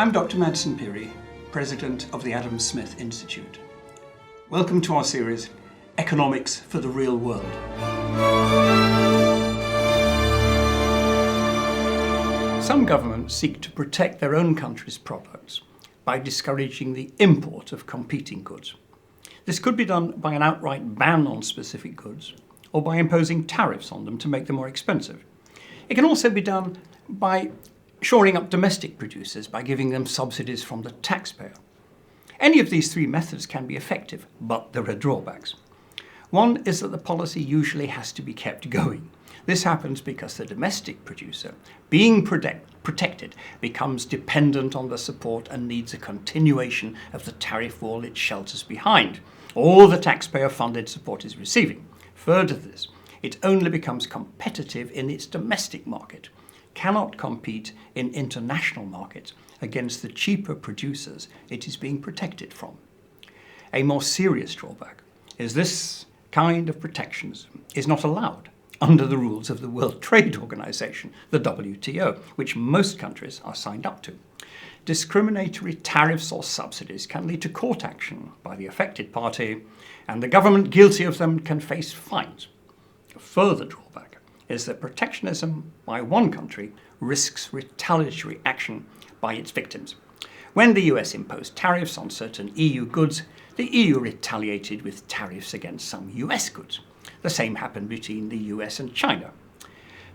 I'm Dr. Madsen Piri, President of the Adam Smith Institute. Welcome to our series, Economics for the Real World. Some governments seek to protect their own country's products by discouraging the import of competing goods. This could be done by an outright ban on specific goods or by imposing tariffs on them to make them more expensive. It can also be done by shoring up domestic producers by giving them subsidies from the taxpayer. Any of these three methods can be effective, but there are drawbacks. One is that the policy usually has to be kept going. This happens because the domestic producer, being protected, becomes dependent on the support and needs a continuation of the tariff wall it shelters behind. All the taxpayer-funded support is receiving. Further to this, it only becomes competitive in its domestic market, cannot compete in international markets against the cheaper producers it is being protected from. A more serious drawback is this kind of protectionism is not allowed under the rules of the World Trade Organization, the WTO, which most countries are signed up to. Discriminatory tariffs or subsidies can lead to court action by the affected party, and the government guilty of them can face fines. A further drawback is that protectionism by one country risks retaliatory action by its victims. When the US imposed tariffs on certain EU goods, the EU retaliated with tariffs against some US goods. The same happened between the US and China.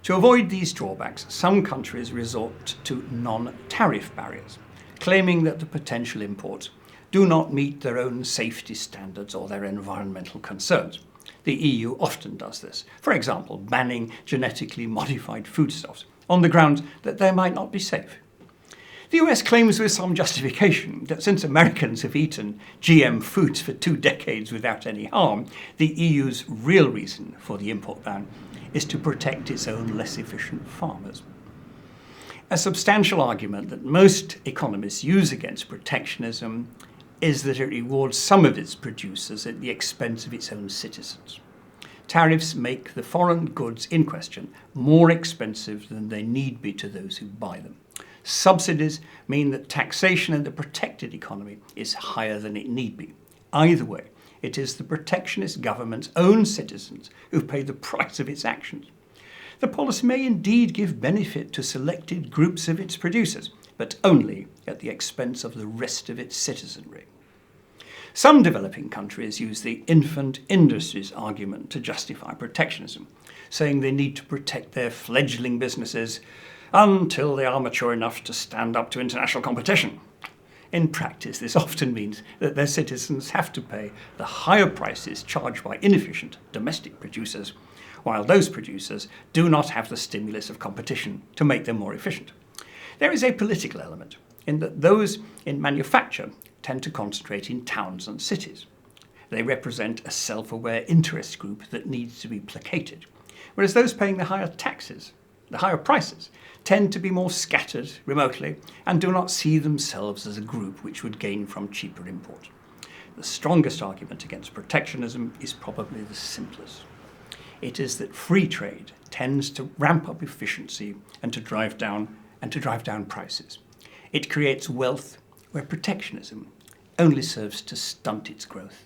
To avoid these drawbacks, some countries resort to non-tariff barriers, claiming that the potential imports do not meet their own safety standards or their environmental concerns. The EU often does this, for example, banning genetically modified foodstuffs on the grounds that they might not be safe. The US claims with some justification that since Americans have eaten GM foods for 2 decades without any harm, the EU's real reason for the import ban is to protect its own less efficient farmers. A substantial argument that most economists use against protectionism is that it rewards some of its producers at the expense of its own citizens. Tariffs make the foreign goods in question more expensive than they need be to those who buy them. Subsidies mean that taxation in the protected economy is higher than it need be. Either way, it is the protectionist government's own citizens who pay the price of its actions. The policy may indeed give benefit to selected groups of its producers, but only at the expense of the rest of its citizenry. Some developing countries use the infant industries argument to justify protectionism, saying they need to protect their fledgling businesses until they are mature enough to stand up to international competition. In practice, this often means that their citizens have to pay the higher prices charged by inefficient domestic producers, while those producers do not have the stimulus of competition to make them more efficient. There is a political element in that those in manufacture tend to concentrate in towns and cities. They represent a self-aware interest group that needs to be placated, whereas those paying the higher taxes, the higher prices, tend to be more scattered remotely and do not see themselves as a group which would gain from cheaper import. The strongest argument against protectionism is probably the simplest. It is that free trade tends to ramp up efficiency and to drive down prices. It creates wealth where protectionism only serves to stunt its growth.